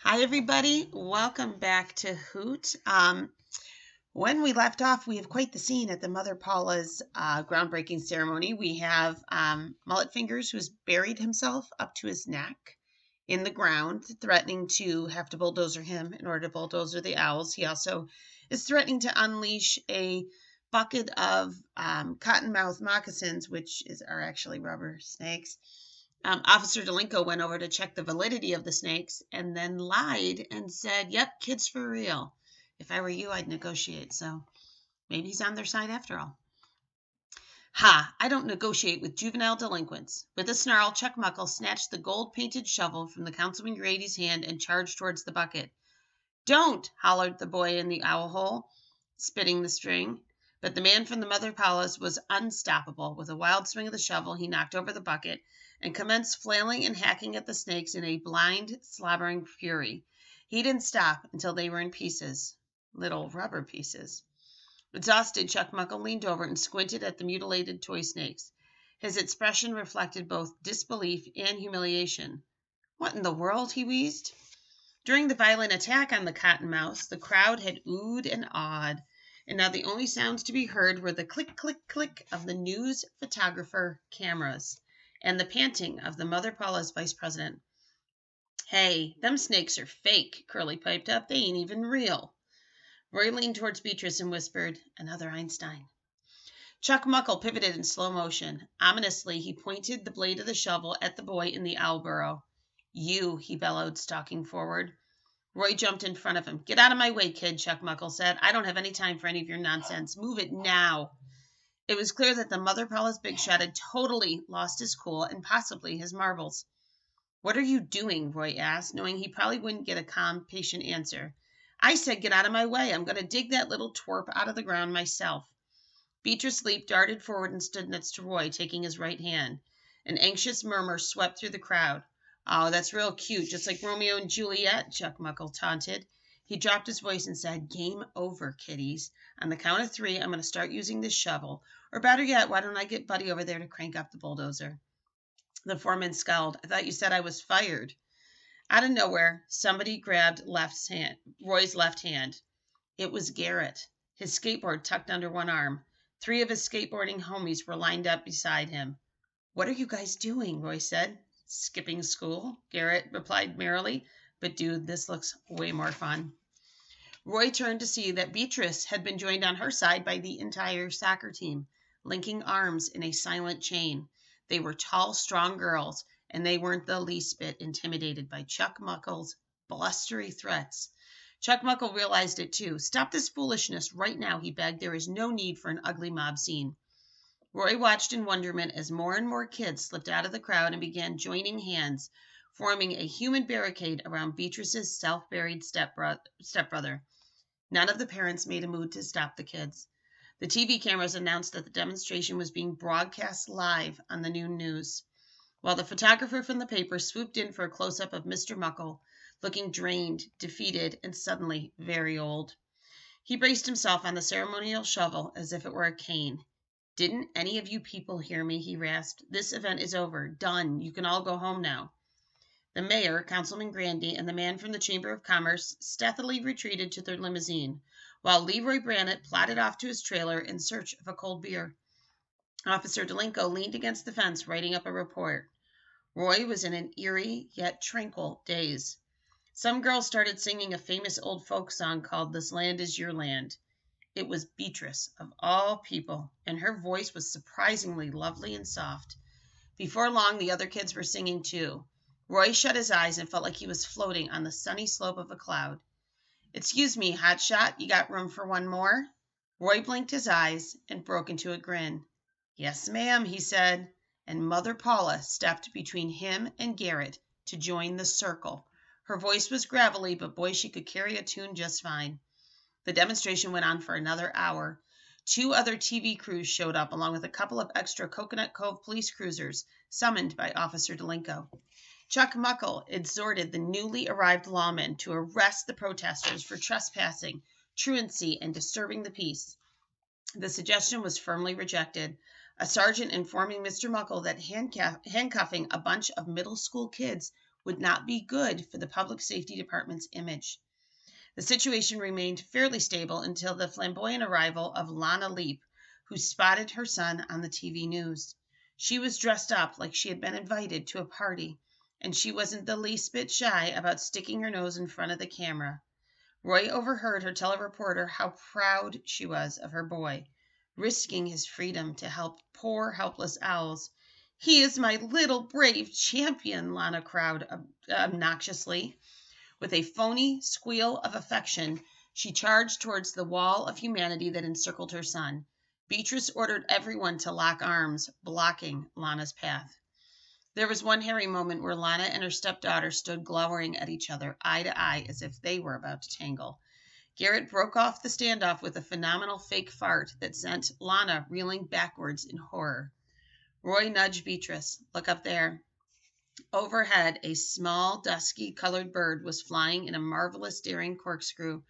Hi, everybody. Welcome back to Hoot. When we left off, we have quite the scene at the Mother Paula's groundbreaking ceremony. We have Mullet Fingers, who's buried himself up to his neck in the ground, threatening to have to bulldozer him in order to bulldozer the owls. He also is threatening to unleash a bucket of cottonmouth moccasins, are actually rubber snakes. Officer Delinko went over to check the validity of the snakes and then lied and said, "Yep, kids for real. If I were you, I'd negotiate." So maybe he's on their side after all. Ha! I don't negotiate with juvenile delinquents. With a snarl, Chuck Muckle snatched the gold-painted shovel from the Councilman Grady's hand and charged towards the bucket. "Don't!" hollered the boy in the owl hole, spitting the string. But the man from the Mother Paula's was unstoppable. With a wild swing of the shovel, he knocked over the bucket and commenced flailing and hacking at the snakes in a blind, slobbering fury. He didn't stop until they were in pieces. Little rubber pieces. Exhausted, Chuck Muckle leaned over and squinted at the mutilated toy snakes. His expression reflected both disbelief and humiliation. "What in the world?" he wheezed. During the violent attack on the cottonmouths, the crowd had oohed and awed, and now the only sounds to be heard were the click, click, click of the news photographer cameras and the panting of the Mother Paula's vice president. "Hey, them snakes are fake," Curly piped up. "They ain't even real." Roy leaned towards Beatrice and whispered, "Another Einstein." Chuck Muckle pivoted in slow motion. Ominously, he pointed the blade of the shovel at the boy in the owl burrow. "You," he bellowed, stalking forward. Roy jumped in front of him. "Get out of my way, kid," Chuck Muckle said. "I don't have any time for any of your nonsense. Move it now." It was clear that the Mother Paula's big shot had totally lost his cool and possibly his marbles. "What are you doing?" Roy asked, knowing he probably wouldn't get a calm, patient answer. "I said get out of my way. I'm going to dig that little twerp out of the ground myself." Beatrice Leap darted forward and stood next to Roy, taking his right hand. An anxious murmur swept through the crowd. "Oh, that's real cute, just like Romeo and Juliet," Chuck Muckle taunted. He dropped his voice and said, "Game over, kiddies. On the count of 3, I'm going to start using this shovel. Or better yet, why don't I get Buddy over there to crank up the bulldozer?" The foreman scowled. "I thought you said I was fired." Out of nowhere, somebody grabbed Roy's left hand. It was Garrett, his skateboard tucked under one arm. 3 of his skateboarding homies were lined up beside him. "What are you guys doing?" Roy said. "Skipping school," Garrett replied merrily. "But dude, this looks way more fun." Roy turned to see that Beatrice had been joined on her side by the entire soccer team, linking arms in a silent chain. They were tall, strong girls, and they weren't the least bit intimidated by Chuck Muckle's blustery threats. Chuck Muckle realized it too. "Stop this foolishness right now," he begged. "There is no need for an ugly mob scene." Roy watched in wonderment as more and more kids slipped out of the crowd and began joining hands, forming a human barricade around Beatrice's self-buried stepbrother. None of the parents made a move to stop the kids. The TV cameras announced that the demonstration was being broadcast live on the noon news, while the photographer from the paper swooped in for a close-up of Mr. Muckle, looking drained, defeated, and suddenly very old. He braced himself on the ceremonial shovel as if it were a cane. "Didn't any of you people hear me?" he rasped. "This event is over. Done. You can all go home now." The mayor, Councilman Grandy, and the man from the Chamber of Commerce stealthily retreated to their limousine, while Leroy Brannett plodded off to his trailer in search of a cold beer. Officer Delinko leaned against the fence, writing up a report. Roy was in an eerie yet tranquil daze. Some girls started singing a famous old folk song called "This Land Is Your Land." It was Beatrice, of all people, and her voice was surprisingly lovely and soft. Before long, the other kids were singing too. Roy shut his eyes and felt like he was floating on the sunny slope of a cloud. "Excuse me, hotshot, you got room for one more?" Roy blinked his eyes and broke into a grin. "Yes, ma'am," he said, and Mother Paula stepped between him and Garrett to join the circle. Her voice was gravelly, but boy, she could carry a tune just fine. The demonstration went on for another hour. 2 other TV crews showed up, along with a couple of extra Coconut Cove police cruisers summoned by Officer Delinko. Chuck Muckle exhorted the newly arrived lawmen to arrest the protesters for trespassing, truancy, and disturbing the peace. The suggestion was firmly rejected, a sergeant informing Mr. Muckle that handcuffing a bunch of middle school kids would not be good for the public safety department's image. The situation remained fairly stable until the flamboyant arrival of Lana Leap, who spotted her son on the TV news. She was dressed up like she had been invited to a party, and she wasn't the least bit shy about sticking her nose in front of the camera. Roy overheard her tell a reporter how proud she was of her boy, risking his freedom to help poor helpless owls. "He is my little brave champion," Lana crowed obnoxiously. With a phony squeal of affection, she charged towards the wall of humanity that encircled her son. Beatrice ordered everyone to lock arms, blocking Lana's path. There was one hairy moment where Lana and her stepdaughter stood glowering at each other, eye to eye, as if they were about to tangle. Garrett broke off the standoff with a phenomenal fake fart that sent Lana reeling backwards in horror. Roy nudged Beatrice. "Look up there." Overhead, a small, dusky colored bird was flying in a marvelous daring corkscrew.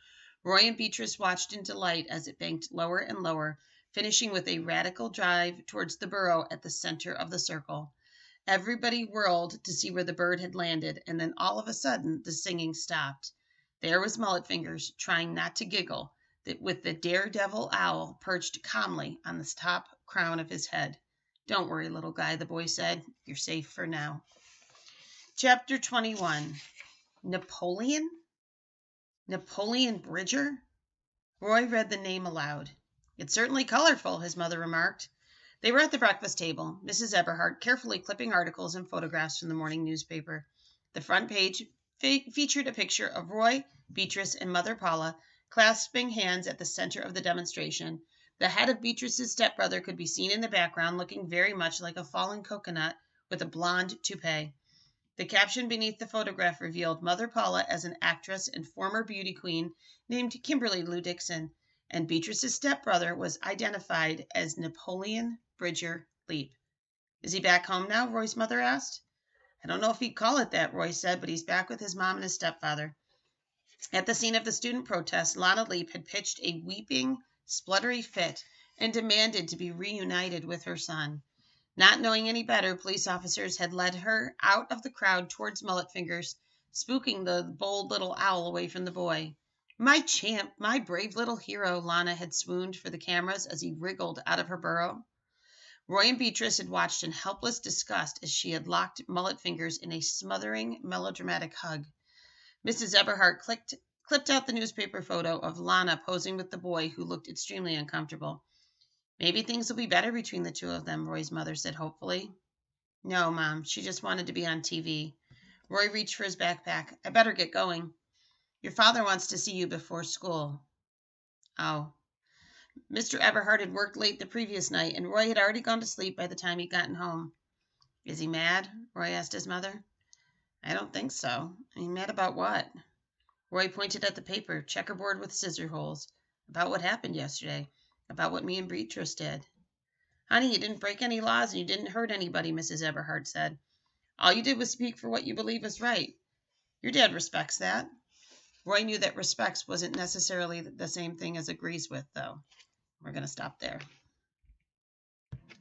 Roy and Beatrice watched in delight as it banked lower and lower, finishing with a radical dive towards the burrow at the center of the circle. Everybody whirled to see where the bird had landed, and then all of a sudden the singing stopped. There was Mullet Fingers, trying not to giggle, with the daredevil owl perched calmly on the top crown of his head. "Don't worry, little guy," the boy said. "You're safe for now." Chapter 21. Napoleon? Napoleon Bridger? Roy read the name aloud. "It's certainly colorful," his mother remarked. They were at the breakfast table, Mrs. Eberhardt carefully clipping articles and photographs from the morning newspaper. The front page featured a picture of Roy, Beatrice, and Mother Paula clasping hands at the center of the demonstration. The head of Beatrice's stepbrother could be seen in the background, looking very much like a fallen coconut with a blonde toupee. The caption beneath the photograph revealed Mother Paula as an actress and former beauty queen named Kimberly Lou Dixon, and Beatrice's stepbrother was identified as Napoleon Bridger Leap. "Is he back home now?" Roy's mother asked. "I don't know if he'd call it that," Roy said, "but he's back with his mom and his stepfather." At the scene of the student protest, Lana Leap had pitched a weeping, spluttery fit and demanded to be reunited with her son. Not knowing any better, police officers had led her out of the crowd towards Mullet Fingers, spooking the bold little owl away from the boy. "My champ, my brave little hero," Lana had swooned for the cameras as he wriggled out of her burrow. Roy and Beatrice had watched in helpless disgust as she had locked Mullet Fingers in a smothering, melodramatic hug. Mrs. Eberhardt clipped out the newspaper photo of Lana posing with the boy, who looked extremely uncomfortable. "Maybe things will be better between the two of them," Roy's mother said hopefully. "No, Mom, she just wanted to be on TV." Roy reached for his backpack. "I better get going. Your father wants to see you before school." "Oh." Mr. Eberhard had worked late the previous night, and Roy had already gone to sleep by the time he'd gotten home. "Is he mad?" Roy asked his mother. "I don't think so." "Mad about what?" Roy pointed at the paper, checkerboard with scissor holes. "About what happened yesterday. About what me and Beatrice did." "Honey, you didn't break any laws and you didn't hurt anybody," Mrs. Eberhard said. "All you did was speak for what you believe is right. Your dad respects that." Roy knew that respects wasn't necessarily the same thing as agrees with, though. We're going to stop there.